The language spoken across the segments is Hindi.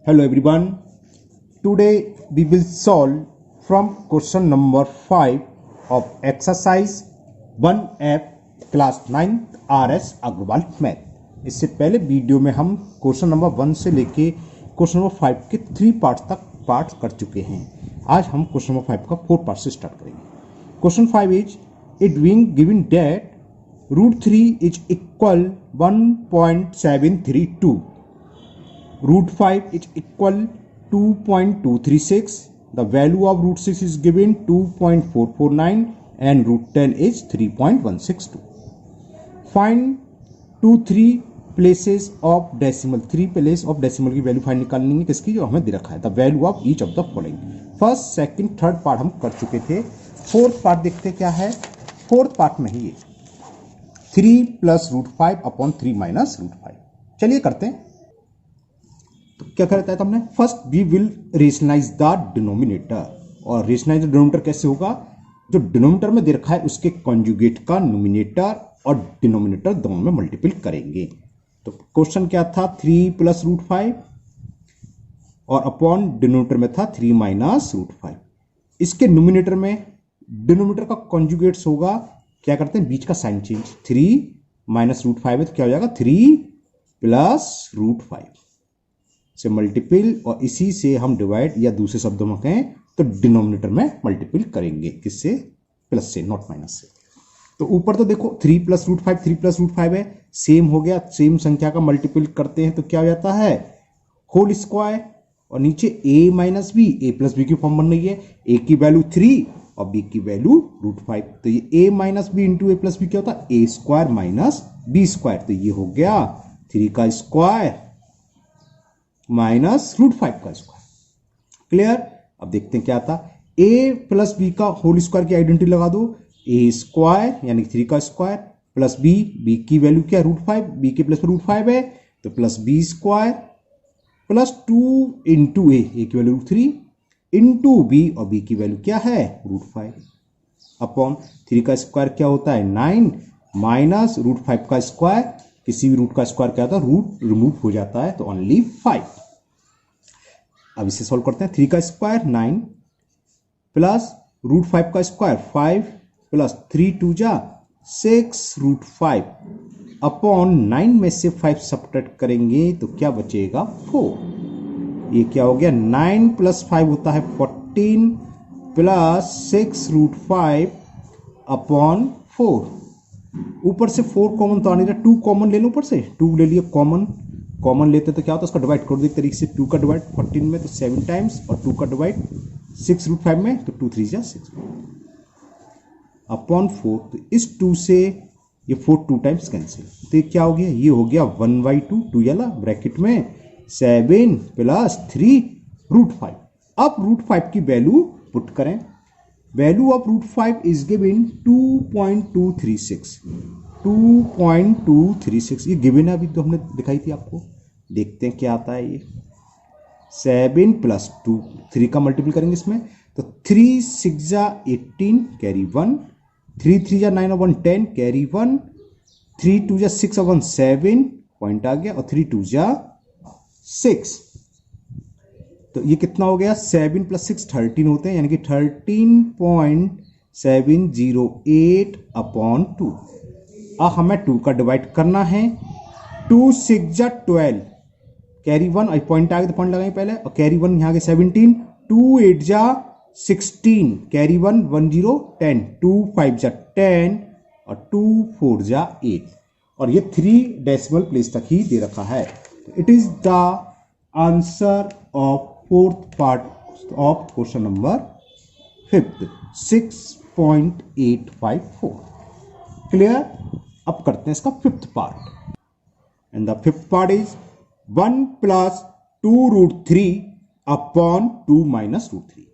Hello everyone. Today we will solve from question number 5 of exercise 1F class 9th RS Aggarwal math. इससे पहले वीडियो में हम क्वेश्चन नंबर 1 से लेके क्वेश्चन नंबर 5 के 3 पार्ट तक पार्ट कर चुके हैं। आज हम क्वेश्चन नंबर 5 का 4 पार्ट से स्टार्ट करेंगे। Question 5 is it being given that √3 is equal 1.732, √5 is equal 2.236, the value of √6 is given 2.449 and √10 is 3.162. Find 3 places of decimal, 3 place of decimal की वैल्यू फाइंड निकालनी है किसकी, जो हमें दे रखा है। The value of each of the following. First second third part हम कर चुके थे। फोर्थ पार्ट देखते क्या है। फोर्थ पार्ट में ही ये 3 + √5 अपॉन 3 - √5। चलिए करते हैं। तो क्या करता है तो हमने first we will rationalise the denominator. और रेशनलाइज द डिनोमिनेटर कैसे होगा, जो डिनोमिनेटर में दे रखा है उसके कॉन्जुगेट का न्यूमिनेटर और डिनोमिनेटर दोनों में मल्टीपल करेंगे। तो क्वेश्चन क्या था, 3 + √5 और अपॉन डिनोमिनेटर में था 3 - √5। इसके न्यूमिनेटर में डिनोमिनेटर का कॉन्जुगेट्स होगा, क्या करते हैं बीच का साइन चेंज, 3 - √5 है तो क्या हो जाएगा 3 + √5 से मल्टीपल, और इसी से हम डिवाइड या दूसरे शब्दों में कहें तो डिनोमिनेटर में मल्टीपल करेंगे, किससे, प्लस से नॉट माइनस से। तो ऊपर तो देखो 3 + √5 3 + √5 है, सेम हो गया, सेम संख्या का मल्टीपल करते हैं तो क्या हो जाता है होल स्क्वायर, और नीचे a - b, a + b की फॉर्म बन रही है, a की वैल्यू 3 और b की वैल्यू √5। तो ये a - b into a + b क्या होता है a² - b²। तो ये हो गया 3 का स्क्वायर माइनस √5 का स्क्वायर। क्लियर। अब देखते हैं क्या आता, a + b का होल स्क्वायर की आइडेंटिटी लगा दो, a² यानी 3 का स्क्वायर प्लस b, b की वैल्यू क्या √5, b के प्लेस में √5 है तो plus b² plus 2 into a की वैल्यू √3 इंटू b, और b की वैल्यू क्या है √5 अपॉन 3 का स्क्वायर क्या होता है 9 माइनस √5 का स्क्वायर, किसी भी रूट का स्क्वायर क्या होता है रूट रिमूव हो जाता है तो ओनली 5। अब इसे सॉल्व करते हैं। 3 का स्क्वायर 9 प्लस √5 का स्क्वायर 5 प्लस 3 × 2 = 6 √5 अपॉन 9 में से 5 सब्ट्रैक्ट करेंगे तो क्या बचेगा 4। ये क्या हो गया 9 + 5 होता है 14 प्लस 6 √5 अपॉन 4। ऊपर से 4 कॉमन तो आ नहीं रहा, 2 कॉमन ले लो, ऊपर से 2 ले लिया कॉमन, कॉमन लेते तो क्या होता है उसका डिवाइड कर दो एक तरीके से, 2 का डिवाइड 14 में तो 7 टाइम्स और 2 का डिवाइड 6 √5 में तो 2 × 3 = 6 अपॉन 4। तो इस 2 से ये 4 2 टाइम्स कैंसिल, तो ये क्या हो गया, ये हो गया 1/2, 2 वाला ब्रैकेट में 7 + 3 √5। अब √5 की वैल्यू पुट करें, वैल्यू ऑफ √5 इज गिवन 2.236, ये गिवन है, अभी तो हमने दिखाई थी आपको। देखते हैं क्या आता है ये 7 + 2, 3 का मल्टीपल करेंगे इसमें तो 3 × 6 = 18 कैरी 1, 3 × 3 = 9 और 1 10 कैरी 1, 3 × 2 = 6 और 1 7 पॉइंट आ गया, और 3 × 2 = 6। तो ये कितना हो गया 7 + 6 13 होते हैं, यानी कि 13.708 अपॉन 2। अब हमें 2 का डिवाइड करना है, 2 × 6 = 12 कैरी 1, और पॉइंट आ गया तो पॉइंट लगाएं पहले, और कैरी 1 यहाँ के 17, 2 × 8 = 16 कैरी 1 1 0 10, 2 × 5 = 10 और 2 × 4 = 8, और ये 3 डेसिमल प्लेस तक ही दे रखा है। It is the answer of fourth part of question number 5, 6.854। Clear. अब करते हैं इसका 5th part, and the 5th part is 1 + 2√3 upon 2 - √3।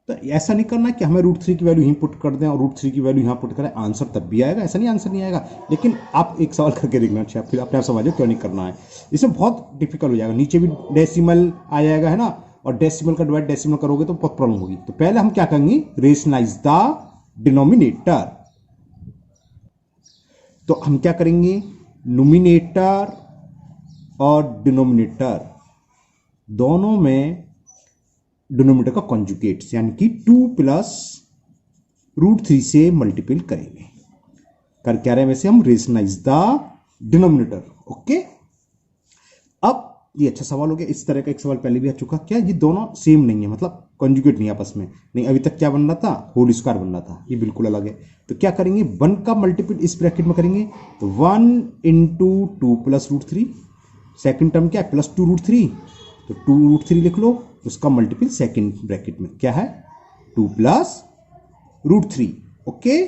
तो ऐसा नहीं करना कि हमें √3 की वैल्यू यहीं पुट कर दें और √3 की वैल्यू यहां पुट करें, आंसर तब भी आएगा, ऐसा नहीं आंसर नहीं आएगा। लेकिन आप एक सवाल करके देखना चाहिए, फिर अपने आप समझो क्यों नहीं करना है। इसमें बहुत डिफिकल्ट हो जाएगा, नीचे भी डेसिमल आ जाएगा है ना, और डेसिमल का डिवाइड डेसिमल करोगे तो बहुत प्रॉब्लम होगी। तो पहले हम क्या करेंगे, रेशनलाइज द डिनोमिनेटर। तो हम क्या करेंगे, न्यूमिनेटर और डिनोमिनेटर दोनों में डिनोमिनेटर का कॉन्जुगेट यानी कि 2 प्लस रूट 3 से मल्टीपल करेंगे। कर क्या रहे हैं वैसे हम, रेशनलाइज द डिनोमिनेटर। ओके, अब ये अच्छा सवाल हो गया। इस तरह का एक सवाल पहले भी आ चुका, क्या ये दोनों सेम नहीं है, मतलब कॉन्जुगेट नहीं आपस में, नहीं अभी तक क्या बन रहा था, होल स्क्वायर बन रहा था, ये बिल्कुल अलग है। तो क्या करेंगे, 1 का मल्टीपल इस ब्रैकेट में करेंगे, तो 1 into 2 plus root 3, second term क्या है प्लस 2 रूट 3, तो 2 रूट 3 लिख लो, उसका मल्टीपल सेकेंड ब्रैकेट में क्या है 2 plus root 3। Okay,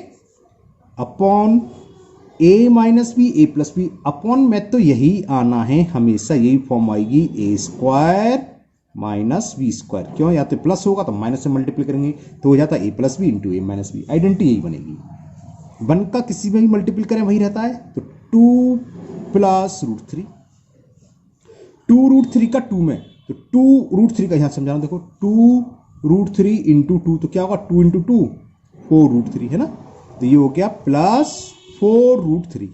upon a minus b a plus B, upon में तो यही आना है, हमेशा यही फॉर्म आएगी, ए स्क्वायर माइनस बी स्क्वायर। क्यों, या तो प्लस होगा तो माइनस से मल्टीप्लाई करेंगे तो हो जाता है ए प्लस बी इंटू ए माइनस बी, आइडेंटिटी यही बनेगी। 1 का किसी में भी मल्टीपल करें वही रहता है, तो 2 प्लस रूट 3, 2 रूट 3 का 2 में, तो 2 रूट 3 का यहां समझाना, देखो 2 रूट 3 इंटू 2, तो क्या होगा 2 इंटू 2 4 रूट 3 है ना, तो ये हो गया प्लस 4 रूट 3,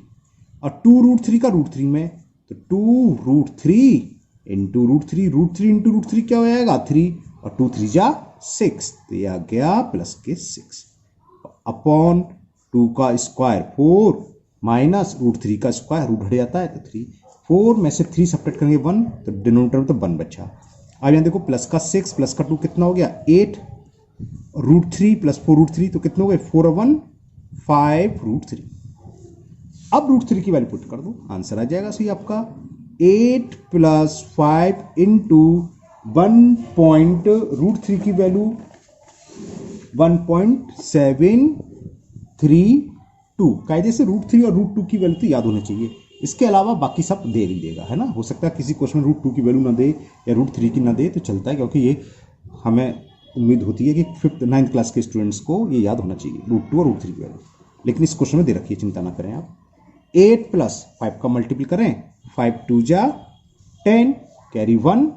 और 2 रूट 3 का रूट 3 में, तो 2 root 3 into root 3, root 3 into root 3 क्या हो जाएगा 3, और 2 3 जा 6, तो ये आ गया प्लस के 6, अपॉन 2 का स्क्वायर 4 माइनस रूट 3 का स्क्वायर, रूट हट जाता है तो 3, 4 में से 3 सब्ट्रैक्ट करेंगे 1, तो डिनोमिनेटर में तो 1 बचा। अब यहाँ देखो प्लस का 6 प्लस का 2 कितना हो गया 8, रूट 3 प्लस 4 रूट 3, तो कितने हो गए 4 और 1 5 रूट 3। अब रूट 3 की वैल्यू पुट कर दो, आंसर आ जाएगा सही आपका 8 प्लस 5 इंटू 1 पॉइंट रूट 3 की वैल्यू 1.732। कायदे से रूट 3 और रूट 2 की वैल्यू तो याद होनी चाहिए, इसके अलावा बाकी सब दे भी देगा, है ना। हो सकता है किसी क्वेश्चन में रूट 2 की वैल्यू ना दे या रूट 3 की ना दे, तो चलता है, क्योंकि ये हमें उम्मीद होती है कि 5th 9th क्लास के स्टूडेंट्स को ये याद होना चाहिए रूट 2 और रूट 3 की वैल्यू। लेकिन इस क्वेश्चन में दे रखी है, चिंता ना करें आप। 8 प्लस 5 का मल्टीपल करें, 5 2 जा 10 कैरी 1,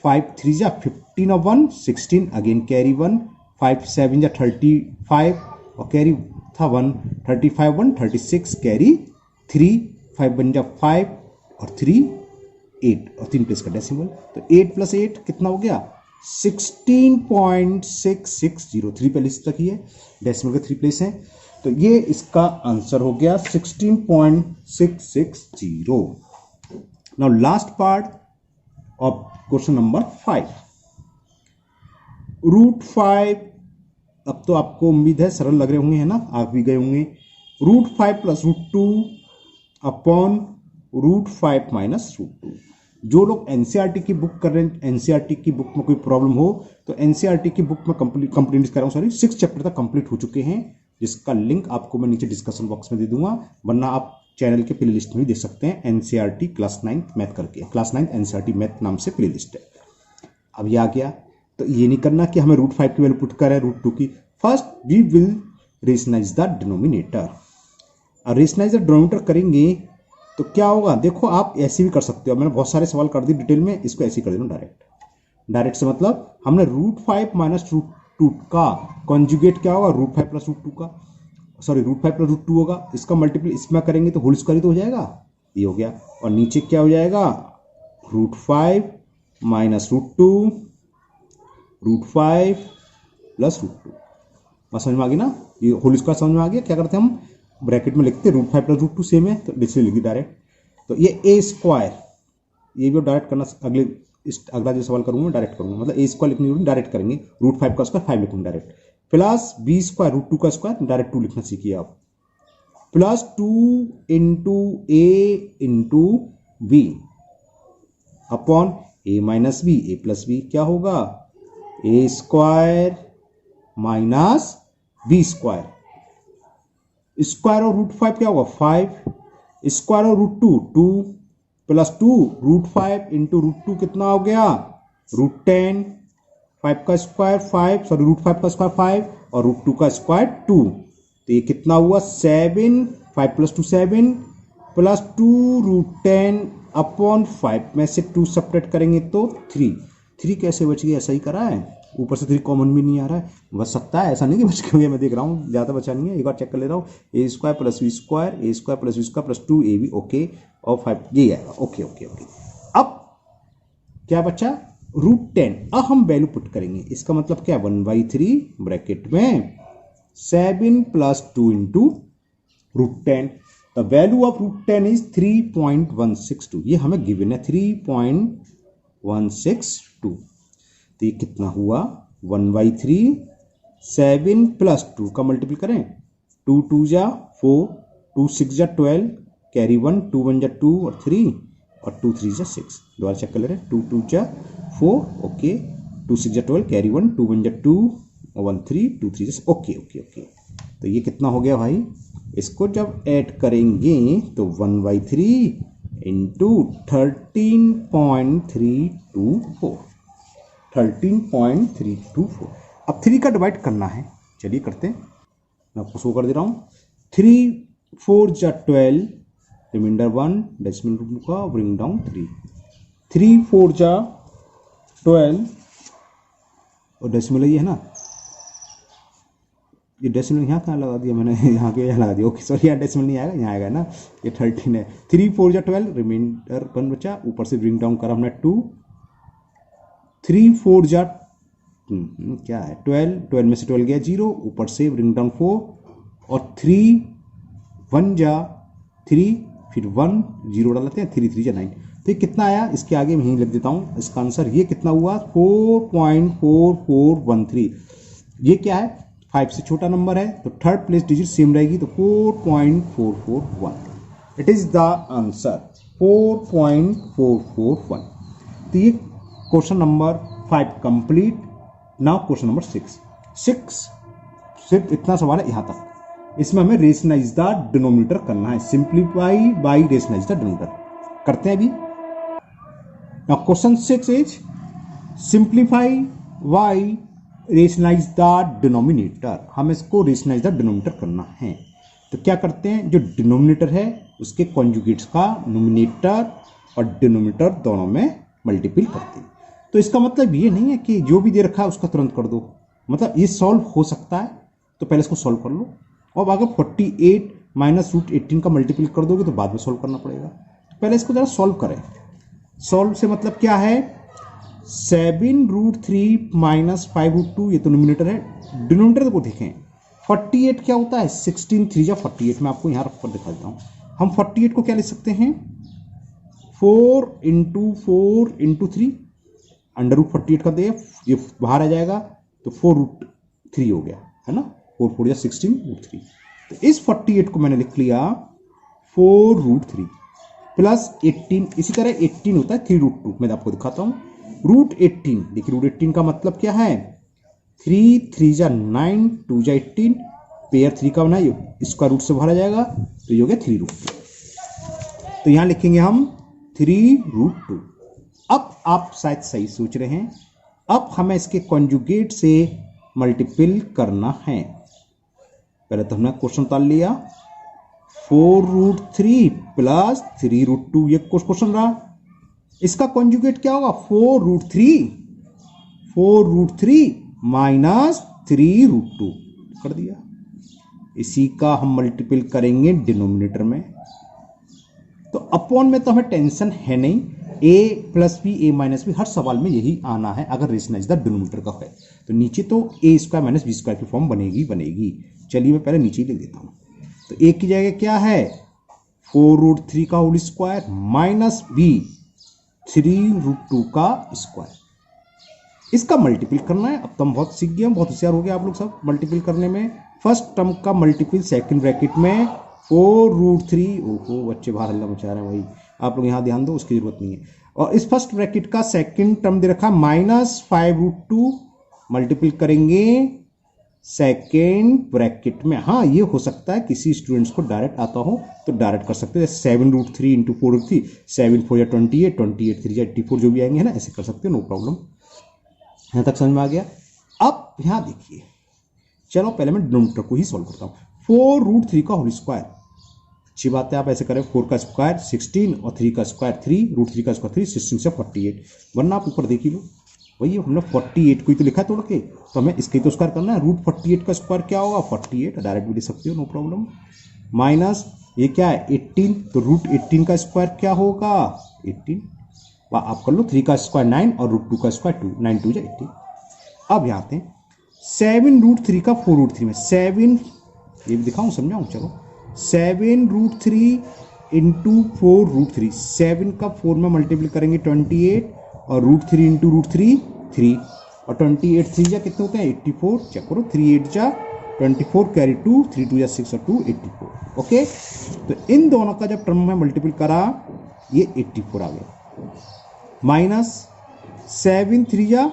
5 3 जा 15 और 1 16 अगेन कैरी 1, 5 7 जा 35 और कैरी था 1, 35 1 36 कैरी 3, 5 बन जा 5 और 3 8 और 3 प्लेस का डेसिमल, तो 8 प्लस 8 कितना हो गया 16.6603, 3 पहले से तक ही है, डेसिमल का 3 प्लेस है, तो ये इसका आंसर हो गया 16.660। Now last part of question number 5, root 5। अब तो आपको उम्मीद है सरल लग रहे होंगे, है ना, आप भी गए होंगे। Root 5 plus root 2 upon root 5 minus root 2। जो लोग एनसीईआरटी की बुक कर रहे हैं, एनसीईआरटी की बुक में कोई प्रॉब्लम हो तो एनसीईआरटी की बुक में कंप्लीट कर रहा हूं, सॉरी 6 चैप्टर तक कंप्लीट हो चुके हैं, जिसका लिंक आपको मैं नीचे डिस्कशन बॉक्स में दे दूंगा, वरना आप चैनल के प्ले लिस्ट में भी देख सकते हैं, एनसीईआरटी क्लास 9 मैथ करके, क्लास 9 एनसीईआरटी मैथ नाम से प्ले लिस्ट है। अब ये आ गया, तो ये नहीं करना कि हमें रूट 5 की वैल्यू पुट करें रूट 2 की, first we will rationalise the denominator. और रेशनलाइज द डिनोमिनेटर करेंगे तो क्या होगा, देखो आप ऐसे भी कर सकते हो, मैंने बहुत सारे सवाल कर दिए डिटेल में, इसको ऐसे ही कर देना डायरेक्ट से, मतलब हमने रूट 5 माइनस रूट 2 का कॉन्जुगेट क्या होगा रूट 5 प्लस रूट 2 का, सॉरी रूट 5 प्लस रूट 2 होगा, इसका मल्टीपल इसमें करेंगे तो होल स्क्वायर तो हो जाएगा, ये हो गया, और नीचे क्या हो जाएगा root 5 minus root 2 root 5 plus root 2। बस समझ में आ गई ना, ये होल स्क्वायर समझ में आ गया। क्या करते हैं हम ब्रैकेट में लिखते रूट 5 प्लस रूट 2 सेम है, तो डिस्प्ले लिखी डायरेक्ट, तो ये ए स्क्वायर, ये भी डायरेक्ट करना, अगला जो सवाल करूंगा डायरेक्ट करूंगा, मतलब ए स्क्वायर लिखनी डायरेक्ट करेंगे, रूट 5 का स्क्वायर 5 लिखूंगा direct, plus b square root 2 का स्क्वायर डायरेक्ट 2 लिखना सीखिए आप, plus 2 into a into b upon a minus b a plus b, क्या होगा a square minus b square, square और रूट 5 क्या होगा 5, स्क्वायर और root 2 2 plus 2 root 5 into root 2 कितना हो गया रूट 10, 5 का स्क्वायर 5, सॉरी रूट 5 का स्क्वायर 5 और रूट 2 का स्क्वायर 2, तो ये कितना हुआ 7, 5 प्लस 2 7 प्लस 2 रूट 10 अपॉन 5 में से 2 सब्ट्रैक्ट करेंगे तो 3 कैसे बच गया, सही करा है, ऊपर से 3 कॉमन भी नहीं आ रहा है, बच सकता है, ऐसा नहीं कि बच गया, मैं देख रहा हूँ ज़्यादा बचा नहीं है, एक बार चेक कर ले रहा हूँ, a square plus v square, a square plus v square plus 2 a b, okay, और 5 ये आएगा, ओके ओके ओके। अब क्या बचा √10। अब हम वैल्यू पुट करेंगे, इसका मतलब क्या, 1/3 ब्रैकेट में 7 + 2 into √10। The value of √10 is 3.162। ये हमें गिवन है 3.162। तो ये कितना हुआ, 1/3, 7 + 2 का मल्टीपल करें, 2 × 2 = 4, 2 × 6 = 12, कैरी 1, 2 × 1 = 2 और 3 और 2 × 3 = 6। दोबारा चेक कर ले रहे हैं, 2 × 2 = 4, ओके, 2 × 6 = 12, कैरी 1, 2 × 1 = 2 और 1 3, 2 3 = ओके ओके ओके। तो ये कितना हो गया भाई, इसको जब ऐड करेंगे तो 1/3 इंटू 13.324, 13.324। अब 3 का डिवाइड करना है, चलिए करते हैं, मैं आपको शो कर दे रहा हूँ। 3 × 4 = 12, रिमाइंडर 1, डेसिमल रूट का ब्रिंग डाउन 3, 3 × 4 = 12 और डेसिमल ये है ना, ये डेसिमल यहाँ कहाँ लगा दिया मैंने, यहाँ के यहाँ लगा दिया, ओके सॉरी, यहाँ डेसिमल नहीं आएगा, यहाँ आएगा ना, ये 13 है। 3 × 4 = 12, रिमाइंडर 1 बचा, ऊपर से ब्रिंग डाउन करा हमने 2, 3 × 4 = क्या है 12, 12 में से 12 गया 0, ऊपर से ब्रिंग डाउन 4 और 3 × 1 = 3, फिर 1 0 डालते हैं, 3 × 3 = 9। तो ये कितना आया, इसके आगे मैं यहीं लिख देता हूँ इसका आंसर, ये कितना हुआ 4.4413। ये क्या है, 5 से छोटा नंबर है तो थर्ड प्लेस डिजिट सेम रहेगी, तो 4.441, इट इज द आंसर 4.441। तो ये question number 5 complete. Now question number 6 सिर्फ इतना सवाल है यहाँ तक। इसमें हमें रेशनलाइज द डिनोमिनेटर करना है, simplify by rationalise the denominator करते हैं अभी। Now question 6 is simplify by rationalise the denominator. हम इसको रेशनलाइज द डिनोमिनेटर करना है, तो क्या करते हैं, जो डिनोमिनेटर है उसके कॉन्जुगेट्स का नोमिनेटर और डिनोमिनेटर दोनों में मल्टीपल करते हैं। तो इसका मतलब ये नहीं है कि जो भी दे रखा है उसका तुरंत कर दो, मतलब ये सॉल्व हो सकता है, तो पहले इसको सॉल्व कर लो। और अगर 48 - √18 का मल्टीपल कर दोगे तो बाद में सॉल्व करना पड़ेगा, तो पहले इसको जरा सॉल्व करें। सॉल्व से मतलब क्या है, 7 √3 - 5 √2, ये तो नोमिनेटर है। डिनोमिनेटर को देखें, 48 क्या होता है, 16 3 = 48। मैं आपको यहाँ रख कर दिखा देता हूँ। हम 48 को क्या लिख सकते हैं, 4 × 4 × 3, √48 का दे, ये बाहर आ जाएगा तो 4 √3 हो गया, है ना, 4 4 = 16 √3। तो इस 48 को मैंने लिख लिया 4 √3 प्लस 18। इसी तरह 18 होता है 3 √2, मैं आपको दिखाता हूँ। √18, देखिए √18 का मतलब क्या है, 3 3 = 9, 2 = 18, पेयर 3 का बना, इसका रूट से बाहर आ जाएगा, तो ये हो गया 3 √2। तो यहां लिखेंगे हम 3 √2। अब आप शायद सही सोच रहे हैं, अब हमें इसके कॉन्जुगेट से मल्टीपल करना है। पहले तो हमने क्वेश्चन ताल लिया, 4 √3 प्लस 3 √2, ये क्वेश्चन रहा। इसका कॉन्जुगेट क्या होगा, 4 √3 माइनस 3 √2 कर दिया। इसी का हम मल्टीपल करेंगे डिनोमिनेटर में, तो अपॉन में तो हमें टेंशन है नहीं, a + b a - b हर सवाल में यही आना है अगर रेशनलाइज द डिनोमिनेटर का है, तो नीचे तो a² - b² की फॉर्म बनेगी। चलिए मैं पहले नीचे लिख देता हूं। तो a की जगह क्या है, 4 √3 का होल स्क्वायर माइनस b 3 √2 का स्क्वायर। इसका मल्टीपल करना है। अब तो हम बहुत सीख गए, हम बहुत होशियार हो गए आप लोग सब मल्टीपल करने में। फर्स्ट टर्म का मल्टीपल सेकंड ब्रैकेट में 4 √3, ओहो बच्चे बाहर हल्ला मचा रहे हैं भाई, आप लोग यहाँ ध्यान दो, उसकी जरूरत नहीं है। और इस फर्स्ट ब्रैकेट का सेकंड टर्म दे रखा -5 √2, मल्टीपल करेंगे सेकेंड ब्रैकेट में। हाँ ये हो सकता है किसी स्टूडेंट्स को डायरेक्ट आता हो तो डायरेक्ट कर सकते हैं, 7 √3 × 4 √3, 7 4 = 28, 28 3 = 84, जो भी आएंगे है ना, ऐसे कर सकते हो, नो प्रॉब्लम। यहाँ तक समझ में आ गया। अब यहाँ देखिए, चलो पहले मैं डिनोमिनेटर को ही सॉल्व करता हूँ। 4 √3 का होल स्क्वायर, अच्छी बात है, आप ऐसे करें, 4 का स्क्वायर 16 और 3 का स्क्वायर 3, √3 का स्क्वायर 3, 16 से 48, वरना आप ऊपर देख ही लो, वही हमने 48 को ही तो लिखा है तोड़ के, तो हमें इसके तो स्क्वायर करना है। √48 का स्क्वायर क्या होगा, 48, डायरेक्ट भी लिख सकते हो, नो प्रॉब्लम। माइनस ये क्या है 18, तो √18 का स्क्वायर क्या होगा 18, आप कर लो 3 का स्क्वायर 9 और रूट 2 का स्क्वायर 2, 9 2 80। अब यहाँ आते हैं 7 रूट 3 का 4 रूट 3 में 7, ये भी दिखाऊं समझाऊं, चलो 7 रूट 3 इंटू 4 रूट 3, 7 का 4 में मल्टीप्लाई करेंगे 28 और रूट 3 इंटू रूट 3 3 और 28 3 जा कितने होते हैं 84, चेक करो 3 8 जा 24 कैरी 2 3 2 जा 6 और 2 84। ओके, तो इन दोनों का जब टर्म में मल्टीप्लाई करा ये 84 आ गया, माइनस 7 3 जा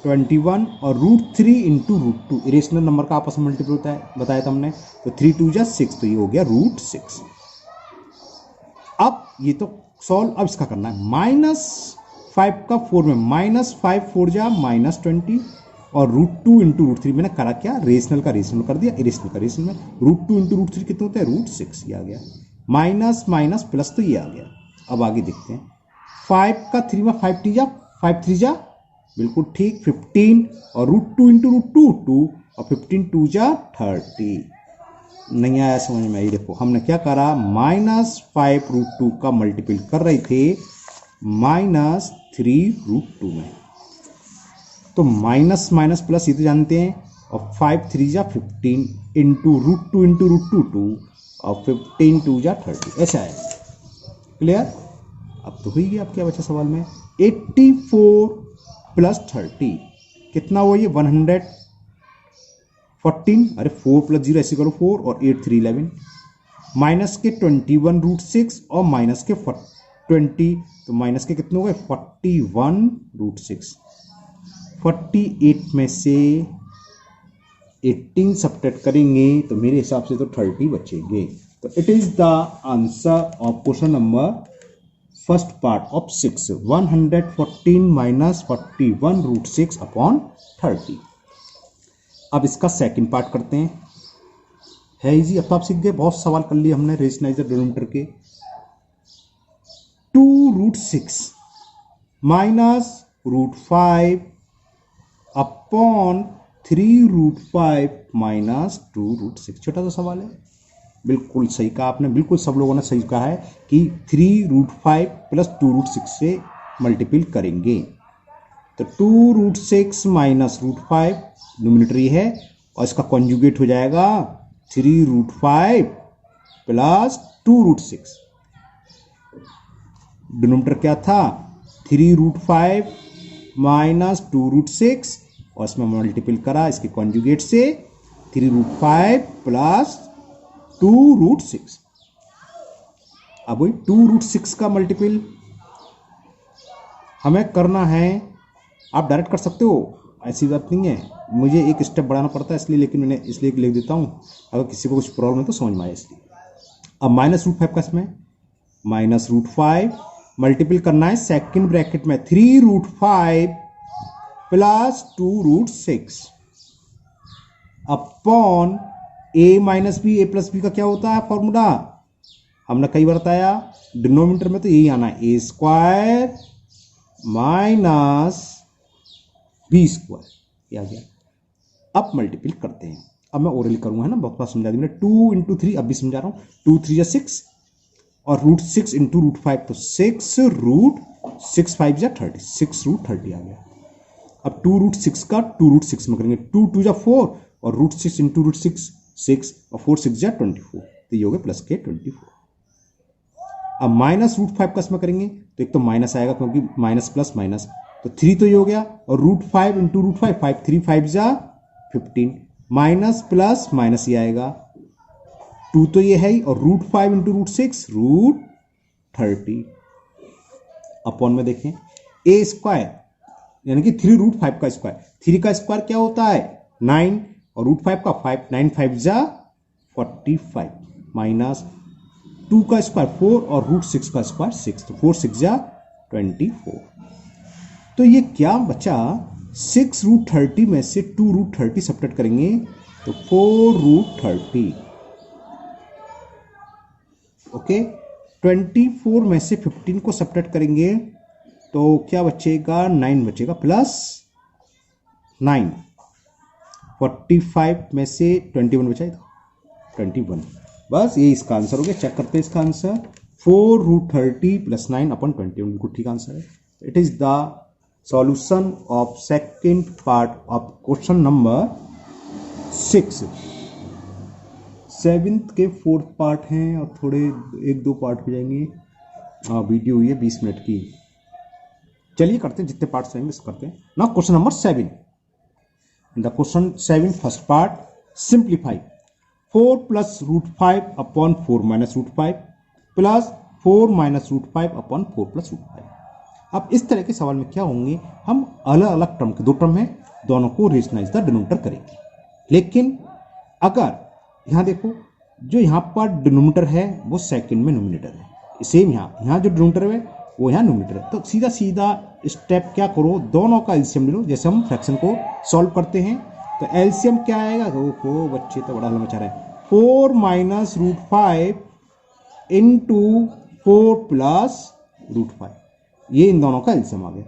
21 और root 3 into root 2, irrational number का आपस में मल्टीपल होता है बताया था हमने, तो 3 2 जा 6, तो ये हो गया रूट 6। अब ये तो सॉल्व, अब इसका करना है -5 का 4 में, -5 4 जा -20 और रूट 2 इंटू रूट 3 मैंने करा क्या, रेशनल का रेशनल कर दिया, इरेशनल का रेशनल में, रूट 2 इंटू रूट 3 कितने होते हैं रूट 6, ये आ गया, माइनस माइनस प्लस तो ये आ गया। अब आगे देखते हैं 5 का 3 में 5 3 जा 5 3 जा बिल्कुल ठीक 15 और रूट 2 इंटू रूट 2 2 और 15 2 जा 30। नहीं आया समझ में, ये देखो हमने क्या करा, -5 रूट 2 का मल्टीपल कर रहे थे -3 रूट 2 में, तो माइनस माइनस प्लस ये तो जानते हैं, और 5 3 जा 15 इंटू रूट 2 इंटू रूट 2 2 और 15 2 जा 30, ऐसा है। क्लियर? अब तो हुई गया, अब क्या बचा सवाल में, 84 प्लस 30 कितना हुआ, ये 114, अरे 4 प्लस 0 ऐसे करो 4 और 8 3 11, माइनस के 21 रूट 6 और माइनस के 20, तो माइनस के कितने हो गए 41 रूट 6, 48 में से 18 सब्ट्रैक्ट करेंगे तो मेरे हिसाब से तो 30 बचेंगे। तो it is the answer of question number first part of 6, 114 minus 41 root 6 upon 30। अब इसका सेकंड पार्ट करते हैं, है इजी, अब तो आप सीख गए, बहुत सवाल कर लिए हमने रेशनलाइजर डिनोमिनेटर के। 2 root 6 minus root 5 upon 3 root 5 minus 2 root 6, छोटा सा सवाल है, बिल्कुल सही कहा आपने, बिल्कुल सब लोगों ने सही कहा है कि 3 रूट 5 प्लस 2 रूट 6 से मल्टीपल करेंगे, तो 2 रूट 6 माइनस रूट 5 न्यूमरेटर ये है और इसका कॉन्जुगेट हो जाएगा 3 रूट 5 प्लस 2 रूट 6, डिनोमिनेटर क्या था 3 रूट 5 माइनस 2 रूट 6 और इसमें मल्टीपल करा इसके कॉन्जुगेट से 3 रूट 5 प्लस 2 रूट 6। अब वही 2 रूट 6 का मल्टीपल हमें करना है, आप डायरेक्ट कर सकते हो, ऐसी बात नहीं है, मुझे एक स्टेप बढ़ाना पड़ता है इसलिए, लेकिन मैंने इसलिए लिख देता हूं, अगर किसी को कुछ प्रॉब्लम है तो समझ में आए इसलिए। अब माइनस रूट 5 का इसमें माइनस रूट 5 मल्टीपल करना है सेकंड ब्रैकेट में 3 root 5 plus 2 root 6 upon a minus b, a plus b का क्या होता है फॉर्मूला, हमने कई बार बताया, डिनोमिनेटर में तो यही आना है ए स्क्वायर माइनस बी स्क्वायर, ये आ गया। अब मल्टीपल करते हैं, अब मैं ओरली करूंगा है ना, बहुत बार समझा दी मैंने, 2 इंटू 3 अब भी समझा रहा हूं, 2 3 जा 6 और रूट 6 इंटू रूट 5, तो 6 रूट 6 5 जा 30, 6 रूट 30 आ गया। अब 2 रूट 6 का 2 रूट 6 में करेंगे, 2 2 जा 4 और रूट 6 इंटू रूट 6 6 और 4 6 जा 24, तो ये हो गया प्लस के 24। अब माइनस रूट 5 का इसमें करेंगे तो एक तो माइनस आएगा क्योंकि माइनस प्लस माइनस, तो 3 तो ये हो गया और रूट 5 इंटू रूट 5 5 3 5 जा 15, माइनस प्लस माइनस ये आएगा, 2 तो ये है ही और root 5 into root 6 root 30 upon में देखें ए स्क्वायर यानी कि 3 रूट 5 का स्क्वायर, 3 का स्क्वायर क्या होता है 9 और रूट 5 का 5, 9 5 जा 45 माइनस 2 का स्क्वायर 4 और रूट 6 का स्क्वायर 6, तो 4 6 जा 24, तो ये क्या बचा 6 रूट 30 में से 2 रूट 30 सब्ट्रैक्ट करेंगे तो 4 रूट 30, ओके 24 में से 15 को सब्ट्रैक्ट करेंगे तो क्या बचेगा 9 बचेगा प्लस 9, 45 में से 21 बचाएगा 21, बस ये इसका आंसर हो गया। चेक करते हैं इसका आंसर 4 रूट 30 प्लस 9 अपन 21, बिल्कुल ठीक आंसर है। It is the solution of second part of question number 6. 7th के 4th पार्ट हैं और थोड़े 1-2 पार्ट हो जाएंगे। वीडियो हुई है 20 मिनट की। चलिए करते हैं, जितने पार्ट्स रहेंगे इसको करते हैं। Now question number 7। In the question 7 first part, simplify 4 plus root 5 upon 4 minus root 5 plus 4 minus root 5 upon 4 plus root 5। अब इस तरह के सवाल में क्या होंगे, हम अलग अलग टर्म के 2 टर्म हैं, दोनों को रेशनलाइज द डिनोमिनेटर करेंगे। लेकिन अगर यहां देखो, जो यहां पर डिनोमिनेटर है वो सेकंड में नोमिनेटर है, सेम यहां जो डिनोमिनेटर है वो यहां नोमिनेटर है। तो सीधा सीधा स्टेप क्या करो, दोनों का एलसीएम ले लो। जैसे हम फ्रैक्शन को सॉल्व करते हैं तो एलसीएम क्या आएगा, ओहो बच्चे तो बड़ा हल्ला मचा रहे हैं, 4 minus root 5 into 4 plus root 5। ये इन दोनों का एलसीएम आ गया।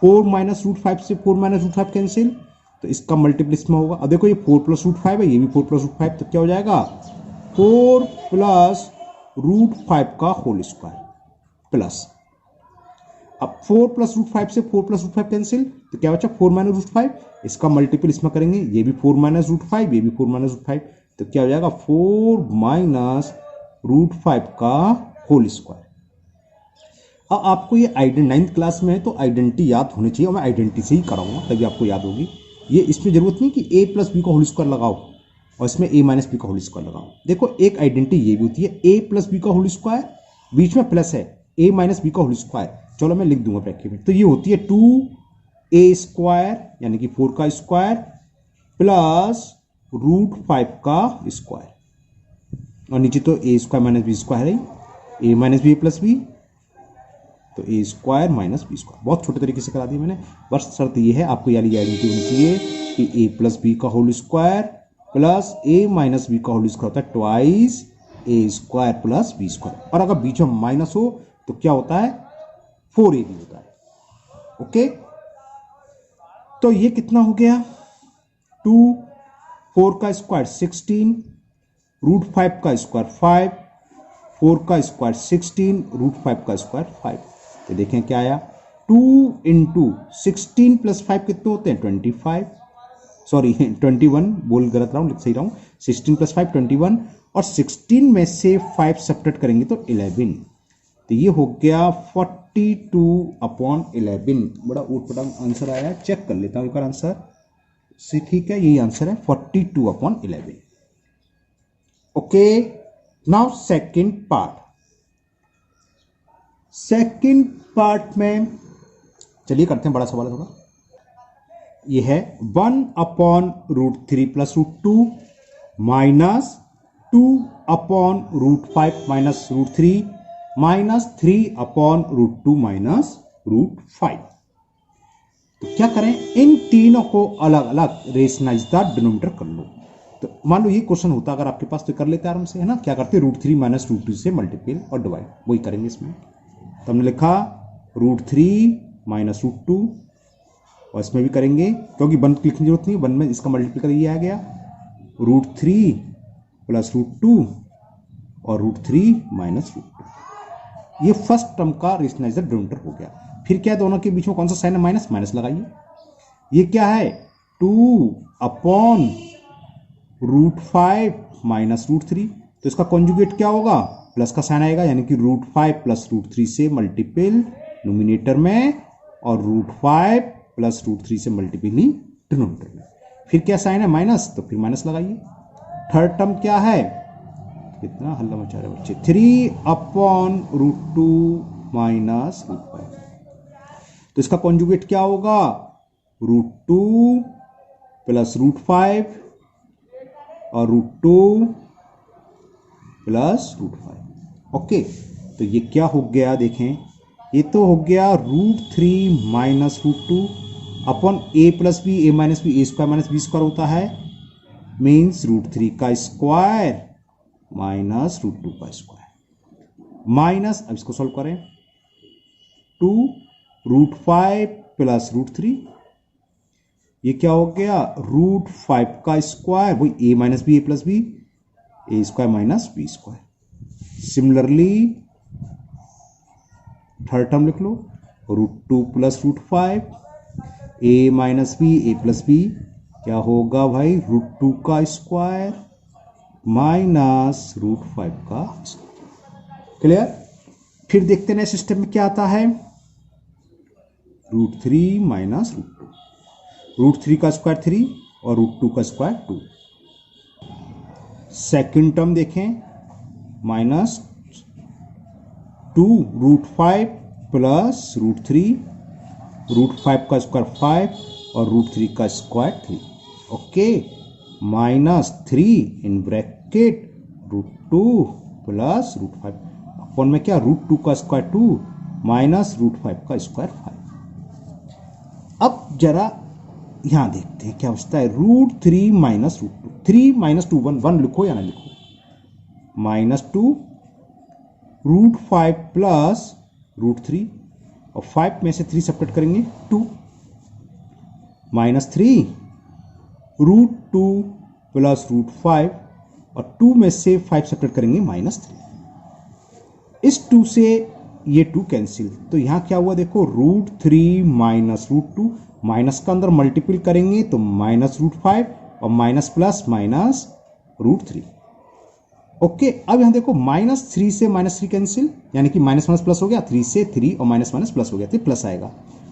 4 माइनस रूट 5 से 4 माइनस रूट 5 कैंसिल, तो इसका मल्टीपल इसमें होगा। अब देखो ये 4 प्लस रूट 5 है, ये भी 4 प्लस रूट 5, तो क्या हो जाएगा 4 प्लस रूट 5 का होल स्क्वायर प्लस, अब 4 प्लस रूट 5 से 4 प्लस रूट 5 कैंसिल, तो क्या बचा 4 माइनस रूट 5, इसका मल्टीपल इसमें करेंगे, ये भी 4 माइनस रूट 5, ये भी 4 माइनस रूट 5, तो क्या हो जाएगा 4 माइनस रूट 5 का होल स्क्वायर। अब आपको ये आइडेंटिटी 9th क्लास में है तो आइडेंटिटी याद होनी चाहिए, और मैं आइडेंटिटी से ही कराऊंगा तभी आपको याद होगी। ये इसमें जरूरत नहीं कि a प्लस बी का होल स्क्वायर लगाओ और इसमें a माइनस बी का होल स्क्वायर लगाओ। देखो एक आइडेंटिटी ये भी होती है, a प्लस बी का होल स्क्वायर, बीच में प्लस है a माइनस बी का होल स्क्वायर, चलो मैं लिख दूंगा ब्रैकेट में, तो ये होती है 2a स्क्वायर यानी कि 4 का स्क्वायर प्लस रूट 5 का स्क्वायर, और नीचे तो a square minus b square है, a minus b plus b, तो a square minus b square. बहुत छोटे तरीके से करा दिया मैंने, बस शर्त ये है आपको यानी आइडेंटिटी होनी चाहिए कि ए प्लस बी का होल स्क्वायर प्लस ए माइनस बी का होल स्क्वायर होता है ट्वाइस ए स्क्वायर प्लस बी स्क्वायर, और अगर बीच में माइनस हो तो क्या होता है 4ab होता है। ओके, तो ये कितना हो गया 2, 4 का स्क्वायर 16, रूट 5 का स्क्वायर 5, 4 का स्क्वायर 16, रूट 5 का स्क्वायर 5। तो देखें क्या आया, 2 इंटू 16 प्लस 5 कितने होते हैं 25, सॉरी 21, बोल गलत रहा हूं, लिख सही रहा हूं, 16 प्लस 5 21, और 16 में से 5 सब्ट्रैक्ट करेंगे तो 11, तो ये हो गया 42 अपॉन 11। बड़ा ऊटपटांग आंसर आया है, चेक कर लेता हूं एक बार आंसर से, ठीक है यही आंसर है 42 upon 11। Okay, now second part. Second part में चलिए करते हैं, बड़ा सवाल होगा। ये है 1 upon root 3 plus root 2 minus 2 upon root 5 minus root 3 minus 3 upon root 2 minus root 5। तो क्या करें, इन तीनों को अलग अलग रेशनलाइज द डिनोमिनेटर कर लो। तो मान लो ये क्वेश्चन होता अगर आपके पास तो कर लेते आराम से, है ना। क्या करते रूट 3 माइनस रूट 2 से मल्टीपल और डिवाइड, वही करेंगे इसमें। तो हमने लिखा रूट 3 माइनस रूट 2, और इसमें भी करेंगे क्योंकि 1 लिखने की जरूरत नहीं, 1 में इसका मल्टीपल कर ये आ गया रूट 3 प्लस रूट 2 और रूट 3 माइनस रूट 2। ये फर्स्ट टर्म का रेशनलाइज्ड डिनोमिनेटर हो गया। फिर क्या, दोनों के बीच में कौन सा साइन है, माइनस, माइनस लगाइए। ये क्या है 2 अपॉन रूट 5 माइनस रूट 3, तो इसका कॉन्जुगेट क्या होगा, प्लस का साइन आएगा, यानी कि रूट 5 प्लस रूट 3 से मल्टीपल नोमिनेटर में और रूट 5 प्लस रूट 3 से मल्टीपल ही डिनोमिनेटर में। फिर क्या साइन है, माइनस, तो फिर माइनस लगाइए। थर्ड टर्म क्या है, कितना हल्ला मचा रहे बच्चे, 3 अपॉन रूट 2 माइनस रूट 5, तो इसका कॉन्जुगेट क्या होगा रूट 2 प्लस रूट 5 और रूट 2 प्लस रूट 5। ओके, तो ये क्या हो गया, देखें ये तो हो गया root 3 minus root 2 upon A plus b, a minus b, a square minus b square होता है, मीन्स रूट 3 का स्क्वायर माइनस रूट 2 का स्क्वायर माइनस, अब इसको सॉल्व करें 2 रूट 5 प्लस रूट 3, ये क्या हो गया रूट 5 का स्क्वायर, वही a minus b, a plus b, a square minus b square. Similarly third term लिख लो √2 plus √5, a minus b, a plus b क्या होगा भाई, √2 का स्क्वायर माइनस √5 का स्क्वायर। क्लियर। फिर देखते हैं सिस्टम में क्या आता है, √3 माइनस √2, √3 का स्क्वायर 3 और √2 का स्क्वायर 2। सेकेंड टर्म देखें, माइनस 2 √5 प्लस √3, √5 का स्क्वायर 5 और √3 का square 3। Okay, minus 3 in bracket √2 plus √5 अपन में क्या, √2 का स्क्वायर 2 माइनस √5 का स्क्वायर 5। अब जरा यहां देखते हैं क्या बचता है, √3 माइनस √2, 3 माइनस 2 1 लिखो या ना लिखो, -2 √5 प्लस √3 और 5 में से 3 सेपरेट करेंगे 2, -3 √2 प्लस √5 और 2 में से 5 सेपरेट करेंगे -3। इस 2 से ये 2 कैंसिल, तो यहां क्या हुआ देखो, √3 माइनस √2, माइनस का अंदर मल्टीपल करेंगे तो -√5 और माइनस प्लस माइनस √3। ओके, अब यहां देखो -3 से -3 कैंसिल, यानी कि माइनस माइनस प्लस हो गया, 3 से 3 और माइनस माइनस प्लस हो गया, तो प्लस आएगा।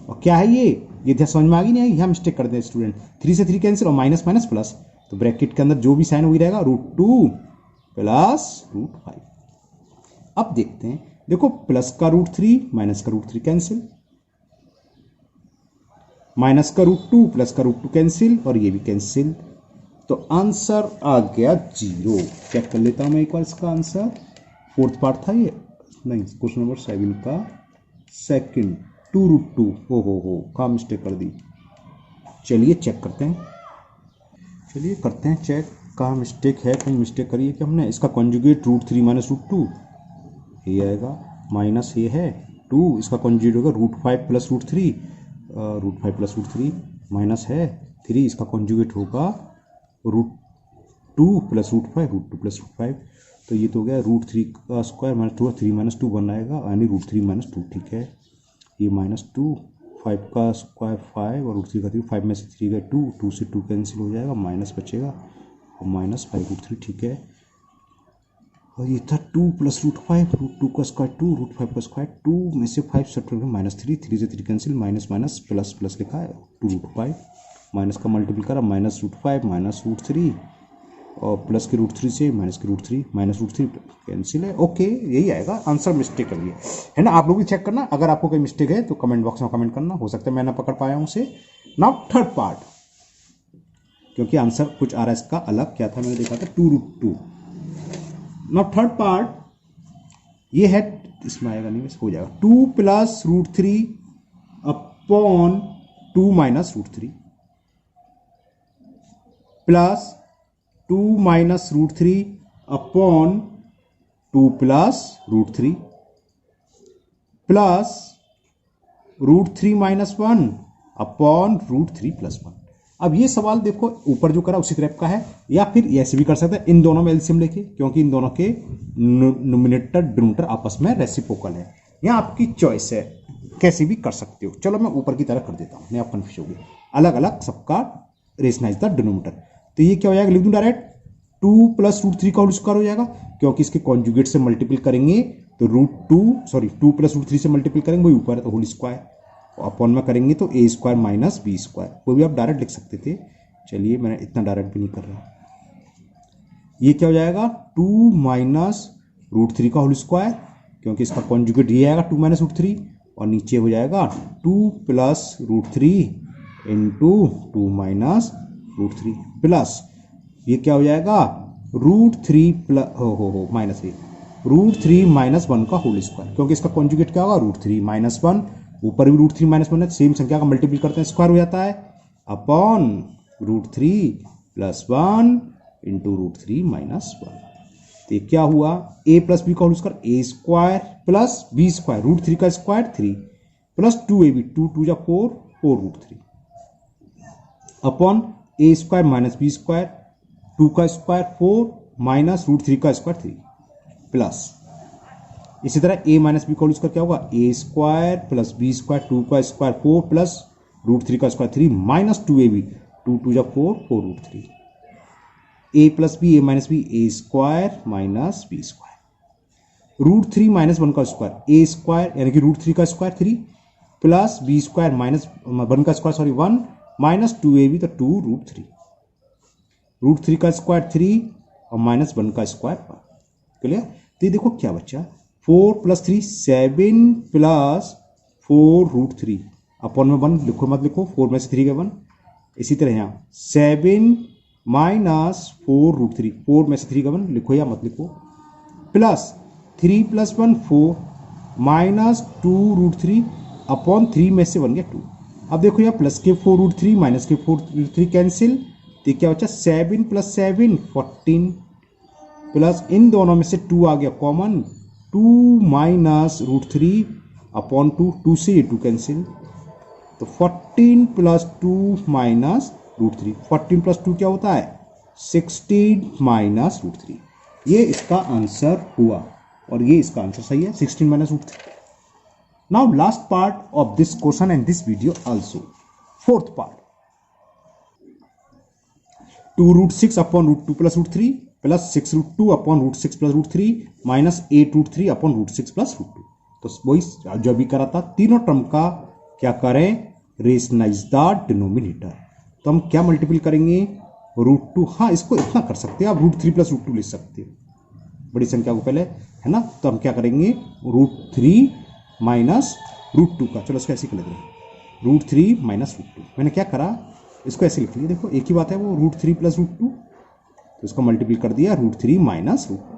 और क्या है ये ध्यान समझ में आ गई नहीं, यहां मिस्टेक कर दे स्टूडेंट, 3 से 3 कैंसिल और माइनस माइनस प्लस, तो ब्रैकेट के अंदर जो भी साइन वही रहेगा, √2 प्लस √5। अब देखते हैं, देखो प्लस का √3 माइनस का √3 कैंसिल, माइनस का √2 प्लस का √2 कैंसिल और ये भी कैंसिल, तो आंसर आ गया 0। चेक कर लेता हूं मैं एक बार इसका आंसर, फोर्थ पार्ट था ये, नहीं क्वेश्चन नंबर 7 का सेकंड, 2√2, हो कहाँ मिस्टेक कर दी। चलिए चेक करते हैं, चलिए करते हैं चेक, कहाँ मिस्टेक है, कहीं मिस्टेक करी है कि हमने। इसका कॉन्जुगेट √3 माइनस √2 ये आएगा, माइनस ये है 2, इसका कॉन्जुगेट होगा √5 प्लस √3, √5 प्लस √3 माइनस है 3, इसका कॉन्जुगेट होगा √2 प्लस √5, √2 प्लस √5, तो ये तो हो गया √3 का स्क्वायर माइनस 2, 3 माइनस 2 बन आएगा, यानी √3 माइनस 2, ठीक है। ये -2, 5 का स्क्वायर 5 और √3 का 3, 5 में से 3 गए 2, 2 से 2 कैंसिल हो जाएगा, माइनस बचेगा और -5 √3, ठीक है। और ये था 2 प्लस √5, √2 का स्क्वायर 2, √5 का स्क्वायर 2 में से 5 सब्ट्रैक्ट -3, 3 से 3 cancel, minus minus plus plus लिखा है, 2 √5 माइनस का मल्टीपल करा, -√5 माइनस √3 और प्लस के √3 से माइनस के √3, -√3 कैंसिल है। ओके, यही आएगा आंसर, मिस्टेक कर लिया है ना। आप लोग भी चेक करना, अगर आपको कोई मिस्टेक है तो कमेंट बॉक्स में कमेंट करना, हो सकता है मैं ना पकड़ पाया हूं उसे। नाउ थर्ड पार्ट, क्योंकि आंसर कुछ आ रहा है इसका अलग, क्या था मैंने देखा था 2√2। नाउ थर्ड पार्ट ये है, इसमें आएगा नहीं, हो जाएगा 2 plus √3 upon 2 minus √3 plus 2 minus √3 upon 2 plus √3 plus √3 minus 1 upon √3 plus 1। अब ये सवाल देखो ऊपर जो करा उसी टाइप का है, या फिर ऐसे भी कर सकते हैं, इन दोनों में एलसीएम लेके, क्योंकि इन दोनों के न्यूमरेटर डिनोमिनेटर आपस में रेसिप्रोकल है, या आपकी चॉइस है, कैसे भी कर सकते हो। चलो मैं ऊपर की तरह कर देता हूं, नहीं आप कंफ्यूज हो गए, अलग अलग सबका रेशनाइज द डिनोमिनेटर। तो ये क्या हो जाएगा, लिख दूं डायरेक्ट, 2 प्लस √3 का होल स्क्वायर हो जाएगा, क्योंकि इसके कॉन्जुगेट से मल्टीपल करेंगे तो 2 प्लस √3 से मल्टीपल करेंगे वही ऊपर है, तो होल स्क्वायर, अपॉन में करेंगे तो a square minus b square, वो भी आप डायरेक्ट लिख सकते थे। चलिए मैंने इतना डायरेक्ट भी नहीं कर रहा। ये क्या हो जाएगा, 2 माइनस √3 का होल स्क्वायर, क्योंकि इसका कॉन्जुगेट ये आएगा 2 माइनस √3, और नीचे हो जाएगा 2 प्लस √3 इंटू 2 माइनस √3 प्लस ये क्या हो जाएगा, √3 प्लस हो माइनस √3 माइनस 1 का होल स्क्वायर, क्योंकि इसका कॉन्जुगेट क्या होगा, √3 माइनस 1, ऊपर भी √3 माइनस 1 है, सेम संख्या का मल्टीपल करते हैं स्क्वायर हो जाता है, अपॉन √3 प्लस 1 इंटू √3 माइनस 1। तो क्या हुआ, a प्लस बी का whole square, a square plus b square, √3 का स्क्वायर 3 प्लस 2ab, 2 2 जा 4, 4 √3 upon a square minus b square, 2 का स्क्वायर 4 माइनस √3 का स्क्वायर 3 प्लस इसी तरह a माइनस बी का होल स्क्वायर क्या होगा, a square plus b square, 2 का स्क्वायर 4 प्लस रूट 3 का स्क्वायर 3 माइनस 2ab, 2 2 जा 4, 4 root 3, a plus b a minus b, a square minus b square, root 3 minus 1 का स्क्वायर, ए स्क्वायर यानी कि रूट 3 का square 3 plus b square minus 1 का स्क्वायर सॉरी 1 माइनस 2ab तो 2 रूट 3, रूट 3 का स्क्वायर 3 और माइनस 1 का स्क्वायर 1। क्लियर। तो ये देखो क्या बच्चा, 4 प्लस 3 7 प्लस 4 रूट 3 अपॉन में 1 लिखो मत लिखो, 4 में से 3 गया 1। इसी तरह यहाँ 7 माइनस 4 रूट 3, 4 में से 3 गया 1 लिखो या मत लिखो, plus 3 plus 1 4 minus 2 root 3 upon 3 में से 1 गया 2। अब देखो यहाँ प्लस के 4 रूट 3 माइनस के 4 रूट 3 कैंसिल, तो क्या बचा 7 प्लस 7 14 प्लस इन दोनों में से 2 आ गया कॉमन, 2 माइनस रूट 3 अपॉन 2, 2 से ये 2 कैंसिल, तो 14 प्लस 2 माइनस रूट 3, 14 प्लस 2 क्या होता है 16 माइनस रूट 3। ये इसका आंसर हुआ और ये इसका आंसर सही है, 16 minus root 3। Now last part of this question and this video also, fourth part, 2 root 6 upon root 2 plus root 3 plus 6 root 2 upon root 6 plus root 3 minus 8 root 3 upon root 6 plus root 2। तो वही जो अभी करा था, तीनों टर्म का क्या करें, रेशनलाइज द डिनोमिनेटर। तो हम क्या मल्टीपल करेंगे, रूट 2, हाँ इसको इतना कर सकते हैं आप, रूट 3 प्लस रूट 2 लिख सकते हो बड़ी संख्या को पहले, है ना। तो हम क्या करेंगे, रूट 3 माइनस रूट 2 का, चलो इसको ऐसे कर लेते हैं, रूट 3 माइनस रूट 2। मैंने क्या करा, इसको ऐसे लिख लिया, देखो एक ही बात है वो, रूट 3 प्लस रूट 2, तो इसको मल्टीपल कर दिया रूट 3 माइनस रूट 2।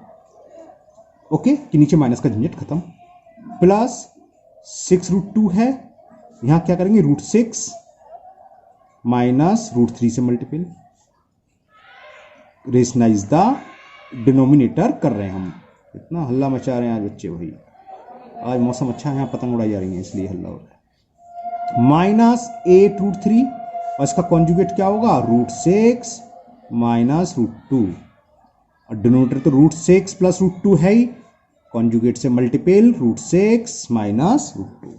ओके, कि नीचे माइनस का झंझट खत्म, प्लस 6 रूट 2 है, यहां क्या करेंगे रूट 6 माइनस रूट 3 से मल्टीपल, रेशनलाइज द डिनोमिनेटर कर रहे हैं हम। इतना हल्ला मचा रहे हैं आज बच्चे, वही आज मौसम अच्छा है, यहाँ पतंग उड़ाई जा रही है इसलिए हल्ला हो रहा है। माइनस 8 रूट 3 और इसका कॉन्जुगेट क्या होगा, रूट 6 माइनस रूट 2, और डिनोमिनेटर तो रूट 6 प्लस रूट 2 है ही, कॉन्जुगेट से multiple root 6 minus root 2।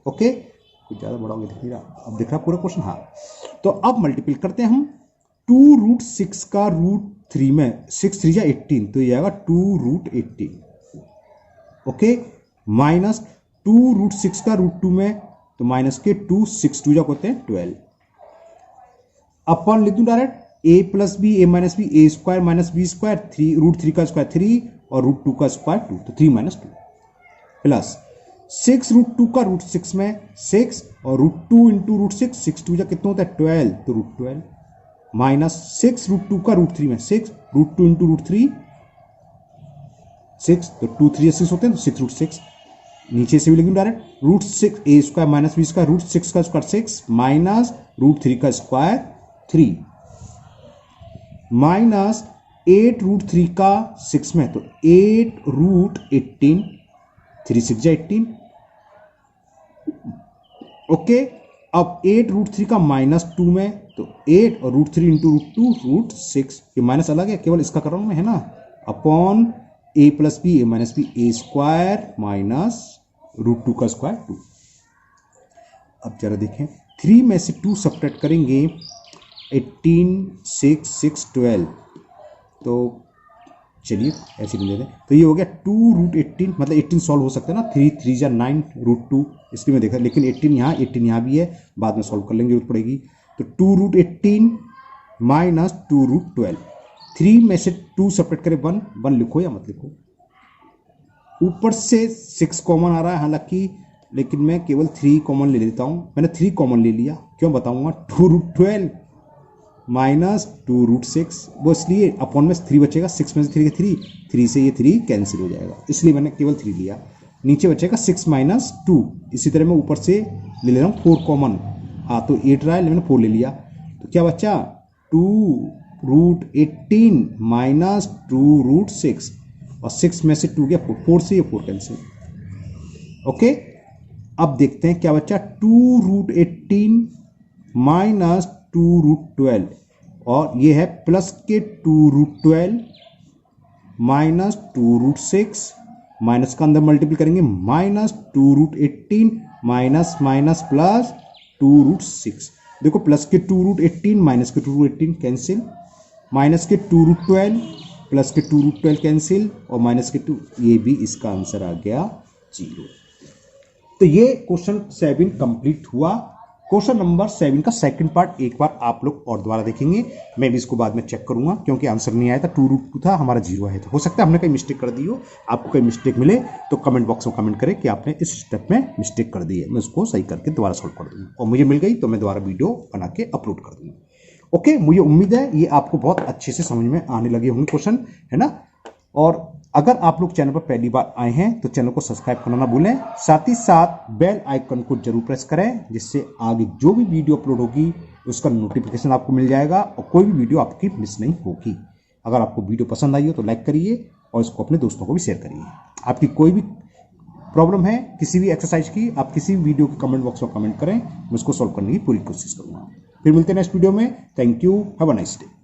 Okay, कुछ ज़्यादा बड़ा हो गया, दिख नहीं रहा, अब दिख रहा पूरा क्वेश्चन। हाँ, तो अब मल्टीपल करते हैं हम, 2 रूट 6 का रूट 3 में 6 3 जा 18, तो ये आएगा 2 रूट 18। ओके, माइनस 2 रूट 6 का रूट 2 में, तो माइनस के 2, 6 2 जा होते हैं 12, अपन लिख दूं direct, a plus b a minus b, a square minus b square, 3 root 3 का स्क्वायर 3 और रूट 2 का स्क्वायर 2, तो 3 माइनस 2 प्लस 6 रूट 2 का रूट 6 में 6 और रूट 2 इंटू रूट 6, 6 2 जा कितना होता है 12, तो रूट 12 माइनस 6 रूट 2 का रूट 3 में 6, रूट 2 इंटू रूट 3 6, तो 2 3 6 होते हैं, तो 6 रूट 6, नीचे से भी लिखूं direct, root 6 a square minus b square, root 6 का स्क्वायर 6 माइनस रूट 3 का स्क्वायर 3 माइनस 8 रूट 3 का 6 में, तो 8 रूट 18, 3 6 जा 18। ओके, अब 8 रूट 3 का माइनस 2 में, तो 8 और रूट 3 इंटू रूट 2 रूट 6, ये माइनस अलग है, केवल इसका कर रहा हूं मैं, है ना, upon A plus b a minus b, a square minus root 2 का स्क्वायर 2। अब जरा देखें, 3 में से 2 सब्ट्रैक्ट करेंगे, 18 6 6 12, तो चलिए ऐसे लिख देते हैं, तो ये हो गया 2 रूट 18, मतलब 18 सॉल्व हो सकता है ना, 3 3 जा 9 रूट 2, इसलिए मैं देखा, लेकिन 18 यहाँ भी है, बाद में सॉल्व कर लेंगे, जरूरत पड़ेगी। तो 2 रूट 18 माइनस 2 रूट 12, 3 में से 2 सेपरेट करें 1 1 लिखो या मत लिखो, ऊपर से 6 कॉमन आ रहा है हालांकि, लेकिन मैं केवल 3 कॉमन ले लेता हूं, मैंने 3 कॉमन ले लिया, क्यों बताऊंगा, 2 रूट 12 माइनस 2 रूट 6, वो इसलिए अपॉन में 3 बचेगा, 6 में से 3 3, 3 से ये 3 कैंसिल हो जाएगा, इसलिए मैंने केवल 3 लिया, नीचे बचेगा 6 माइनस 2, इसी तरह मैं ऊपर से ले ले रहा हूँ 4 कॉमन, हाँ तो 8 रहा है, मैंने 4 ले लिया, तो क्या बचा 2 रूट 18 माइनस 2 रूट 6, और 6 में से 2 गया 4 से ये 4 कैंसिल। ओके, अब देखते हैं क्या बचा, 2 रूट 18 माइनस 2 रूट 12, और ये है प्लस के 2 रूट 12 माइनस 2 रूट 6 माइनस का अंदर मल्टीपल करेंगे, माइनस 2√18 माइनस माइनस प्लस 2√6। देखो प्लस के 2√18 माइनस के 2√18 कैंसिल, माइनस के 2√12 प्लस के 2√12 कैंसिल और माइनस के 2, ये भी इसका आंसर आ गया 0। तो ये क्वेश्चन 7 कंप्लीट हुआ। क्वेश्चन नंबर 7 का सेकंड पार्ट एक बार आप लोग और दोबारा देखेंगे, मैं भी इसको बाद में चेक करूंगा क्योंकि आंसर नहीं आया था, 2√2 था, हमारा 0 आया था। हो सकता है हमने कहीं मिस्टेक कर दी हो, आपको कोई मिस्टेक मिले तो कमेंट बॉक्स में कमेंट करें कि आपने इस स्टेप में मिस्टेक कर दी है, मैं उसको सही करके दोबारा सॉल्व कर दूंगा, और मुझे मिल गई तो मैं दोबारा वीडियो बना के अपलोड कर दूंगा। ओके, मुझे उम्मीद है ये आपको बहुत अच्छे से समझ में आने लगे होंगे क्वेश्चन, है ना। और अगर आप लोग चैनल पर पहली बार आए हैं तो चैनल को सब्सक्राइब करना ना भूलें, साथ ही साथ बेल आइकन को जरूर प्रेस करें, जिससे आगे जो भी वीडियो अपलोड होगी उसका नोटिफिकेशन आपको मिल जाएगा और कोई भी वीडियो आपकी मिस नहीं होगी। अगर आपको वीडियो पसंद आई हो तो लाइक करिए और इसको अपने दोस्तों को भी शेयर करिए। आपकी कोई भी प्रॉब्लम है किसी भी एक्सरसाइज की, आप किसी भी वीडियो के कमेंट बॉक्स में कमेंट करें, मैं उसको सॉल्व करने की पूरी कोशिश करूंगा। फिर मिलते हैं नेक्स्ट वीडियो में। Thank you, have a nice day.